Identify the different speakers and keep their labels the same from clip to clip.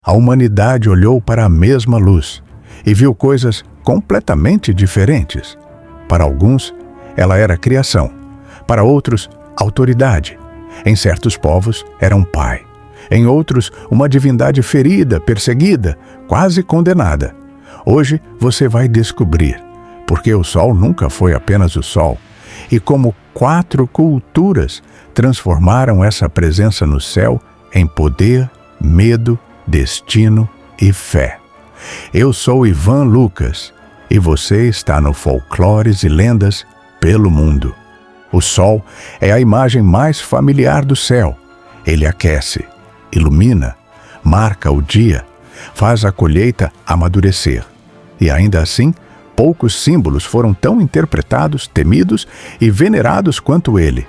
Speaker 1: A humanidade olhou para a mesma luz e viu coisas completamente diferentes. Para alguns, ela era criação. Para outros, autoridade. Em certos povos, era um pai. Em outros, uma divindade ferida, perseguida, quase condenada. Hoje você vai descobrir, porque o sol nunca foi apenas o sol, e como 4 culturas transformaram essa presença no céu em poder, medo, destino e fé. Eu sou Ivan Lucas e você está no Folclores e Lendas pelo Mundo. O sol é a imagem mais familiar do céu. Ele aquece, ilumina, marca o dia, faz a colheita amadurecer. E ainda assim, poucos símbolos foram tão interpretados, temidos e venerados quanto ele.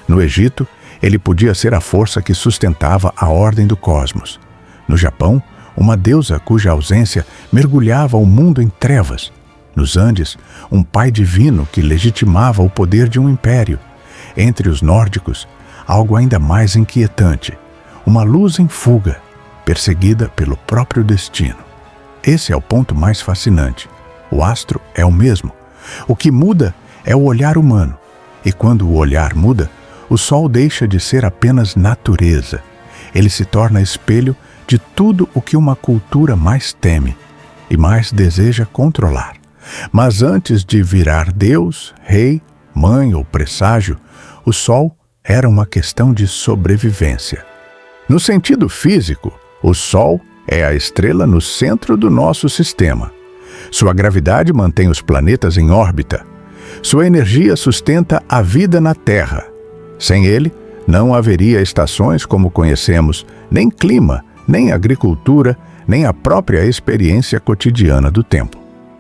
Speaker 1: No Egito, ele podia ser a força que sustentava a ordem do cosmos. No Japão, uma deusa cuja ausência mergulhava o mundo em trevas. Nos Andes, um pai divino que legitimava o poder de um império. Entre os nórdicos, algo ainda mais inquietante, uma luz em fuga, perseguida pelo próprio destino. Esse é o ponto mais fascinante. O astro é o mesmo. O que muda é o olhar humano. E quando o olhar muda, o sol deixa de ser apenas natureza. Ele se torna espelho de tudo o que uma cultura mais teme e mais deseja controlar. Mas antes de virar Deus, rei, mãe ou presságio, o sol era uma questão de sobrevivência. No sentido físico, o sol é a estrela no centro do nosso sistema. Sua gravidade mantém os planetas em órbita. Sua energia sustenta a vida na Terra. Sem ele, não haveria estações como conhecemos, nem clima, nem agricultura, nem a própria experiência cotidiana do tempo.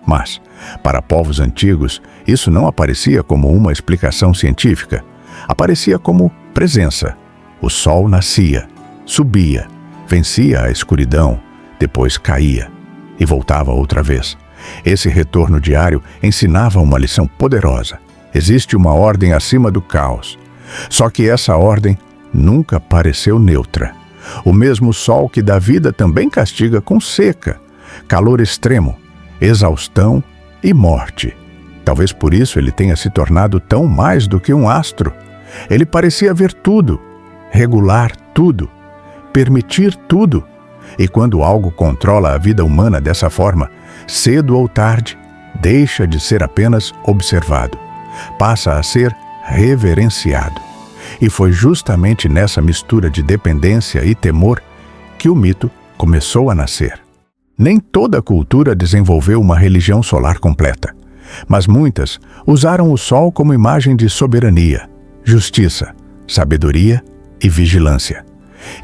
Speaker 1: Mas, para povos antigos, isso não aparecia como uma explicação científica. Aparecia como presença. O sol nascia, subia, vencia a escuridão, depois caía e voltava outra vez. Esse retorno diário ensinava uma lição poderosa. Existe uma ordem acima do caos. Só que essa ordem nunca pareceu neutra. O mesmo sol que dá vida também castiga com seca, calor extremo, exaustão e morte. Talvez por isso ele tenha se tornado tão mais do que um astro. Ele parecia ver tudo, regular tudo, permitir tudo. E quando algo controla a vida humana dessa forma, cedo ou tarde, deixa de ser apenas observado, passa a ser reverenciado. E foi justamente nessa mistura de dependência e temor que o mito começou a nascer. Nem toda cultura desenvolveu uma religião solar completa, mas muitas usaram o sol como imagem de soberania, justiça, sabedoria e vigilância.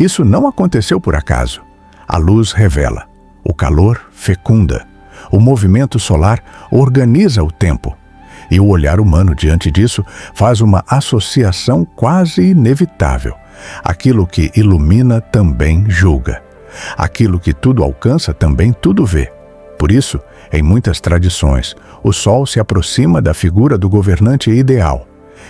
Speaker 1: Isso não aconteceu por acaso. A luz revela, o calor fecunda, o movimento solar organiza o tempo. E o olhar humano diante disso faz uma associação quase inevitável. Aquilo que ilumina também julga. Aquilo que tudo alcança também tudo vê. Por isso, em muitas tradições, o sol se aproxima da figura do governante ideal.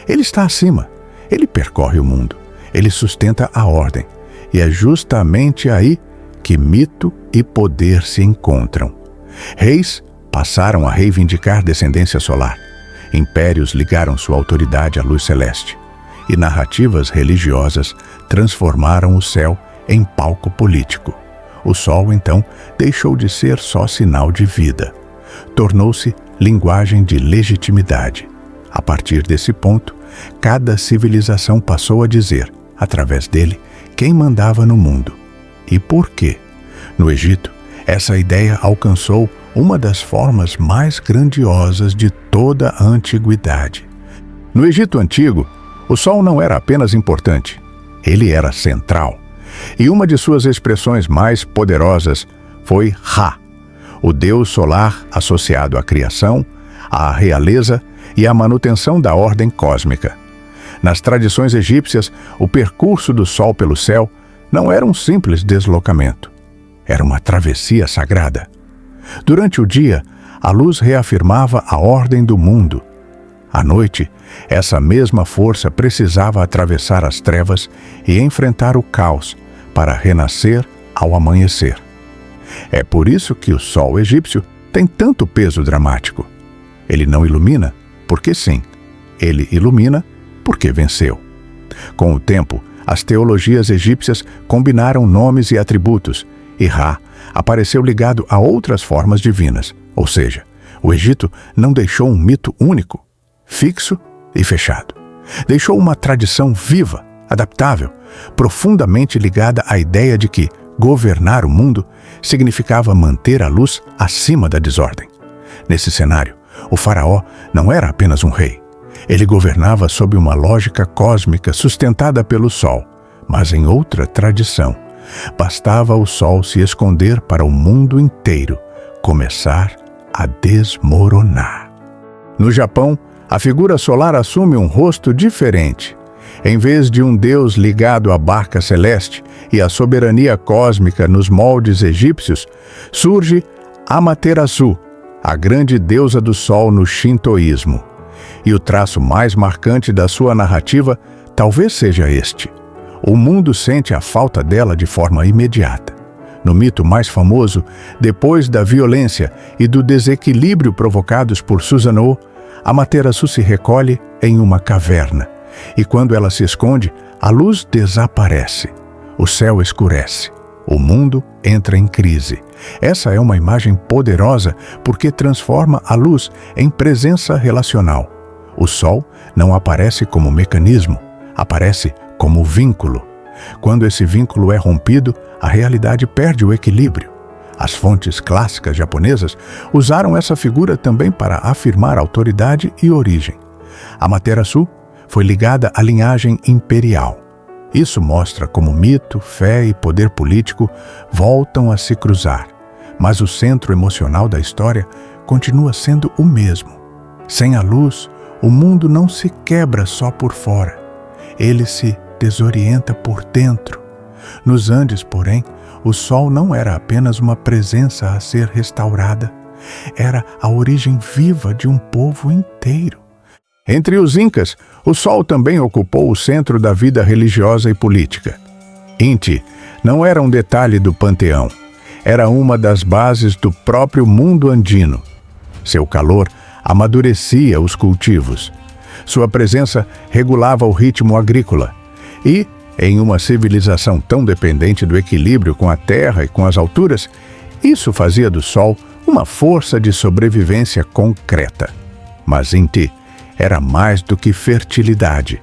Speaker 1: Ele está acima, ele percorre o mundo, ele sustenta a ordem. E é justamente aí que mito e poder se encontram. Reis passaram a reivindicar descendência solar. Impérios ligaram sua autoridade à luz celeste. E narrativas religiosas transformaram o céu em palco político. O sol, então, deixou de ser só sinal de vida. Tornou-se linguagem de legitimidade. A partir desse ponto, cada civilização passou a dizer, através dele, quem mandava no mundo. E por quê? No Egito, essa ideia alcançou uma das formas mais grandiosas de toda a antiguidade. No Egito Antigo, o sol não era apenas importante, ele era central. E uma de suas expressões mais poderosas foi Ra, o deus solar associado à criação, à realeza e à manutenção da ordem cósmica. Nas tradições egípcias, o percurso do sol pelo céu não era um simples deslocamento. Era uma travessia sagrada. Durante o dia, a luz reafirmava a ordem do mundo. À noite, essa mesma força precisava atravessar as trevas e enfrentar o caos para renascer ao amanhecer. É por isso que o sol egípcio tem tanto peso dramático. Ele não ilumina porque sim, ele ilumina porque venceu. Com o tempo, as teologias egípcias combinaram nomes e atributos, e Ra apareceu ligado a outras formas divinas, ou seja, o Egito não deixou um mito único, fixo e fechado. Deixou uma tradição viva, adaptável, profundamente ligada à ideia de que governar o mundo significava manter a luz acima da desordem. Nesse cenário, o faraó não era apenas um rei. Ele governava sob uma lógica cósmica sustentada pelo sol, mas em outra tradição. Bastava o sol se esconder para o mundo inteiro começar a desmoronar. No Japão, a figura solar assume um rosto diferente. Em vez de um deus ligado à barca celeste e à soberania cósmica nos moldes egípcios, surge Amaterasu, a grande deusa do sol no shintoísmo. E o traço mais marcante da sua narrativa talvez seja este. O mundo sente a falta dela de forma imediata. No mito mais famoso, depois da violência e do desequilíbrio provocados por Susanoo, Amaterasu se recolhe em uma caverna. E quando ela se esconde, a luz desaparece. O céu escurece. O mundo entra em crise. Essa é uma imagem poderosa porque transforma a luz em presença relacional. O sol não aparece como mecanismo, aparece como vínculo. Quando esse vínculo é rompido, a realidade perde o equilíbrio. As fontes clássicas japonesas usaram essa figura também para afirmar autoridade e origem. Amaterasu foi ligada à linhagem imperial. Isso mostra como mito, fé e poder político voltam a se cruzar. Mas o centro emocional da história continua sendo o mesmo. Sem a luz, o mundo não se quebra só por fora. Ele se desorienta por dentro. Nos Andes, porém, o sol não era apenas uma presença a ser restaurada. Era a origem viva de um povo inteiro. Entre os Incas, o sol também ocupou o centro da vida religiosa e política. Inti não era um detalhe do panteão. Era uma das bases do próprio mundo andino. Seu calor amadurecia os cultivos. Sua presença regulava o ritmo agrícola. E, em uma civilização tão dependente do equilíbrio com a terra e com as alturas, isso fazia do sol uma força de sobrevivência concreta. Mas Inti era mais do que fertilidade.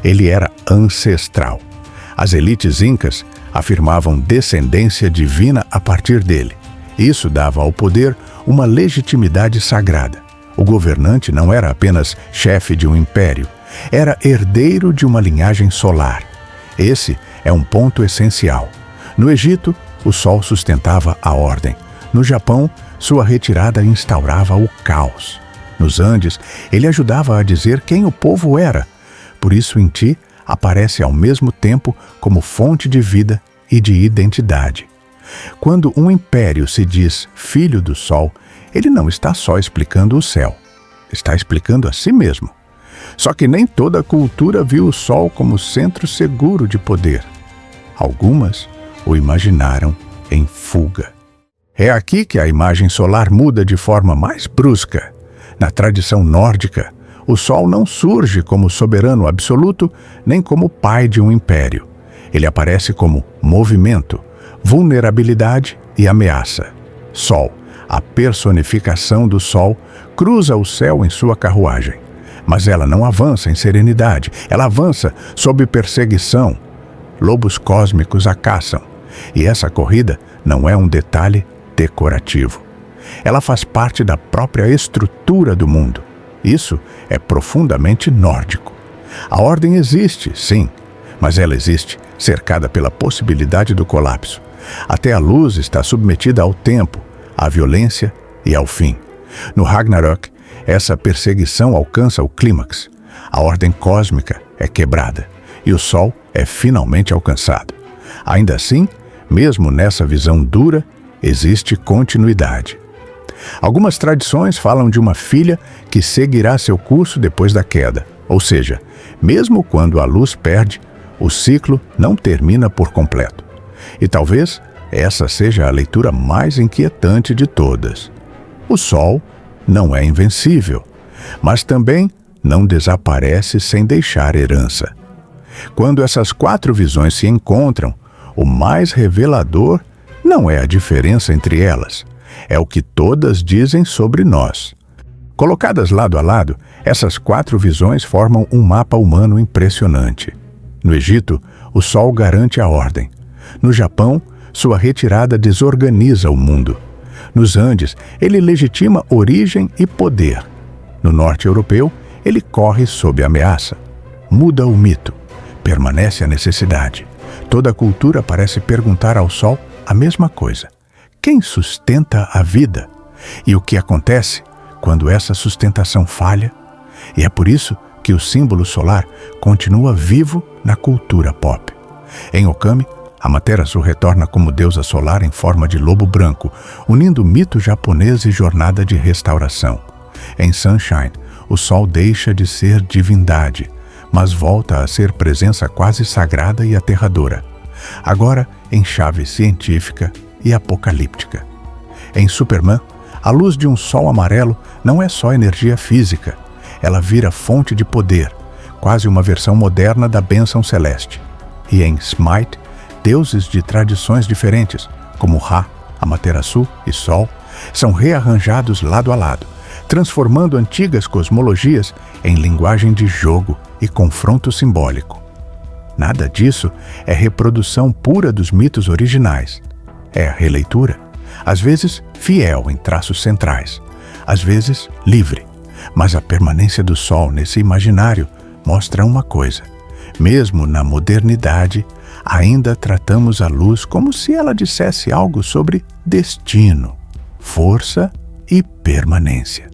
Speaker 1: Ele era ancestral. As elites incas afirmavam descendência divina a partir dele. Isso dava ao poder uma legitimidade sagrada. O governante não era apenas chefe de um império, era herdeiro de uma linhagem solar. Esse é um ponto essencial. No Egito, o sol sustentava a ordem. No Japão, sua retirada instaurava o caos. Nos Andes, ele ajudava a dizer quem o povo era. Por isso, Inti aparece ao mesmo tempo como fonte de vida e de identidade. Quando um império se diz filho do sol, ele não está só explicando o céu, está explicando a si mesmo. Só que nem toda a cultura viu o sol como centro seguro de poder. Algumas o imaginaram em fuga. É aqui que a imagem solar muda de forma mais brusca. Na tradição nórdica, o sol não surge como soberano absoluto, nem como pai de um império. Ele aparece como movimento, vulnerabilidade e ameaça. Sol, a personificação do sol, cruza o céu em sua carruagem. Mas ela não avança em serenidade, ela avança sob perseguição. Lobos cósmicos a caçam. E essa corrida não é um detalhe decorativo. Ela faz parte da própria estrutura do mundo. Isso é profundamente nórdico. A ordem existe, sim, mas ela existe cercada pela possibilidade do colapso. Até a luz está submetida ao tempo, à violência e ao fim. No Ragnarok, essa perseguição alcança o clímax. A ordem cósmica é quebrada e o sol é finalmente alcançado. Ainda assim, mesmo nessa visão dura, existe continuidade. Algumas tradições falam de uma filha que seguirá seu curso depois da queda. Ou seja, mesmo quando a luz perde, o ciclo não termina por completo. E talvez essa seja a leitura mais inquietante de todas. O Sol não é invencível, mas também não desaparece sem deixar herança. Quando essas 4 visões se encontram, o mais revelador não é a diferença entre elas, é o que todas dizem sobre nós. Colocadas lado a lado, essas 4 visões formam um mapa humano impressionante. No Egito, o Sol garante a ordem. No Japão, sua retirada desorganiza o mundo. Nos Andes, ele legitima origem e poder. No norte europeu, ele corre sob ameaça. Muda o mito. Permanece a necessidade. Toda cultura parece perguntar ao Sol a mesma coisa. Quem sustenta a vida? E o que acontece quando essa sustentação falha? E é por isso que o símbolo solar continua vivo na cultura pop. Em Okami, Amaterasu retorna como deusa solar em forma de lobo branco, unindo mito japonês e jornada de restauração. Em Sunshine, o Sol deixa de ser divindade, mas volta a ser presença quase sagrada e aterradora, agora em chave científica e apocalíptica. Em Superman, a luz de um sol amarelo não é só energia física, ela vira fonte de poder, quase uma versão moderna da bênção celeste. E em Smite, deuses de tradições diferentes, como Ra, Amaterasu e Sol, são rearranjados lado a lado, transformando antigas cosmologias em linguagem de jogo e confronto simbólico. Nada disso é reprodução pura dos mitos originais. É a releitura, às vezes fiel em traços centrais, às vezes livre. Mas a permanência do Sol nesse imaginário mostra uma coisa. Mesmo na modernidade, ainda tratamos a luz como se ela dissesse algo sobre destino, força e permanência.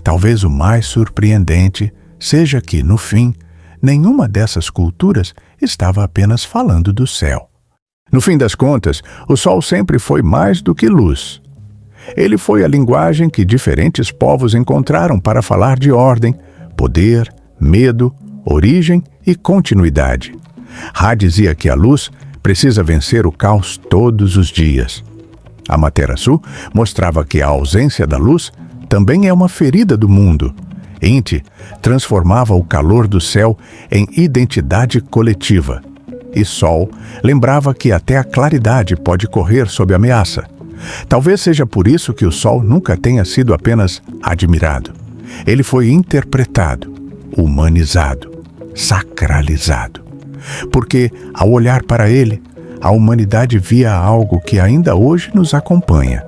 Speaker 1: Talvez o mais surpreendente seja que, no fim, nenhuma dessas culturas estava apenas falando do céu. No fim das contas, o Sol sempre foi mais do que luz. Ele foi a linguagem que diferentes povos encontraram para falar de ordem, poder, medo, origem e continuidade. Ra dizia que a luz precisa vencer o caos todos os dias. Amaterasu mostrava que a ausência da luz também é uma ferida do mundo. Inti transformava o calor do céu em identidade coletiva. E Sol lembrava que até a claridade pode correr sob ameaça. Talvez seja por isso que o Sol nunca tenha sido apenas admirado. Ele foi interpretado, humanizado, sacralizado. Porque, ao olhar para ele, a humanidade via algo que ainda hoje nos acompanha.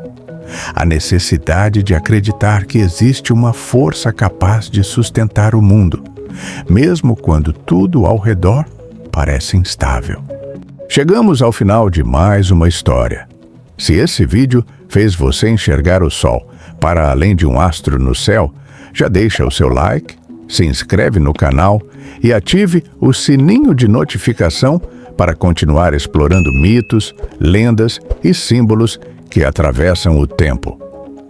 Speaker 1: A necessidade de acreditar que existe uma força capaz de sustentar o mundo, mesmo quando tudo ao redor parece instável. Chegamos ao final de mais uma história. Se esse vídeo fez você enxergar o Sol para além de um astro no céu, já deixa o seu like, se inscreve no canal e ative o sininho de notificação para continuar explorando mitos, lendas e símbolos que atravessam o tempo.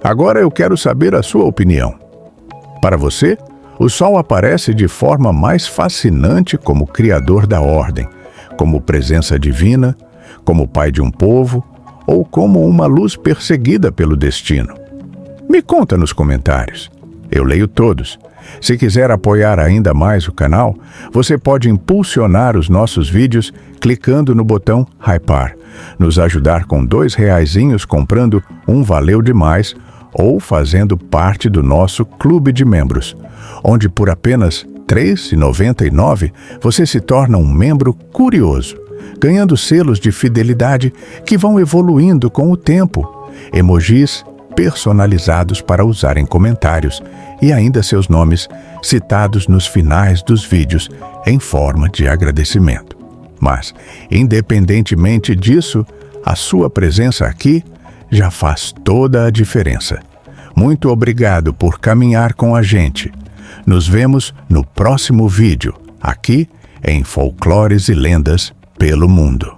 Speaker 1: Agora eu quero saber a sua opinião. Para você, o Sol aparece de forma mais fascinante como criador da ordem, como presença divina, como pai de um povo, ou como uma luz perseguida pelo destino? Me conta nos comentários. Eu leio todos. Se quiser apoiar ainda mais o canal, você pode impulsionar os nossos vídeos clicando no botão Hypar, nos ajudar com R$2 comprando um Valeu Demais ou fazendo parte do nosso clube de membros, onde por apenas R$3,99 você se torna um membro curioso, ganhando selos de fidelidade que vão evoluindo com o tempo, emojis personalizados para usar em comentários e ainda seus nomes citados nos finais dos vídeos em forma de agradecimento. Mas, independentemente disso, a sua presença aqui já faz toda a diferença. Muito obrigado por caminhar com a gente. Nos vemos no próximo vídeo, aqui em Folclores e Lendas pelo Mundo.